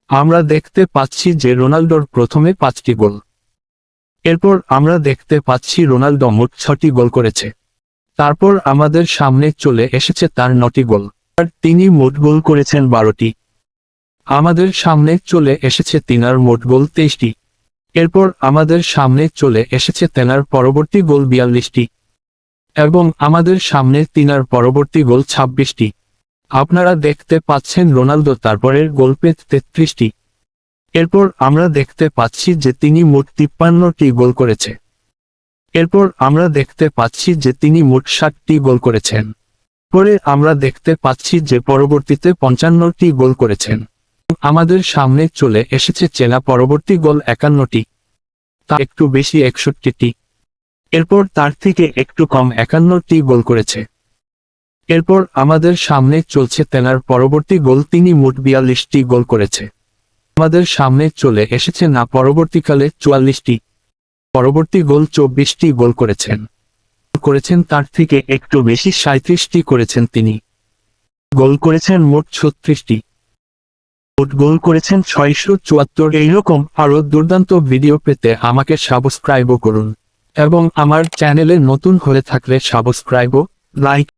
আমরা দেখতে পাচ্ছি যে রোনালদোর প্রথমে 5টি গোল। এরপর আমরা দেখতে পাচ্ছি রোনালদো মোট 6টি গোল করেছে। তারপর আমাদের সামনে চলে এসেছে তার 9টি গোল, আর তিনি মোট গোল করেছেন 12টি। আমাদের সামনে চলে এসেছে তিনার মোট গোল 23টি। এরপর আমাদের সামনে চলে এসেছে তেনার পরবর্তী গোল 42টি, এবং আমাদের সামনে তিনার পরবর্তী গোল 26টি। আপনারা দেখতে পাচ্ছেন রোনালদো তারপরের গোল পেয়ে 33টি। এরপর আমরা দেখতে পাচ্ছি যে তিনি মোট 53টি গোল করেছে। এরপর আমরা দেখতে পাচ্ছি যে তিনি মোট 60টি গোল করেছেন। পরে আমরা দেখতে পাচ্ছি যে পরবর্তীতে 55টি গোল করেছেন। আমাদের সামনে চলে এসেছে চেনা পরবর্তী গোল 51টি, তা একটু বেশি 61টি। এরপর তার থেকে একটু কম 51টি গোল করেছে। এরপর আমাদের সামনে চলছে তেনার পরবর্তী গোল, তিনি মোট 42টি গোল করেছে। আমাদের সামনে চলে এসেছে না পরবর্তীকালে 44টি, পরবর্তী গোল 24টি গোল করেছেন তার থেকে একটু বেশি 37টি করেছেন তিনি। গোল করেছেন মোট 36টি, মোট গোল করেছেন 674। এইরকম আরো দুর্দান্ত ভিডিও পেতে আমাকে সাবস্ক্রাইবও করুন, এবং আমার চ্যানেলে নতুন হয়ে থাকলে সাবস্ক্রাইব ও লাইক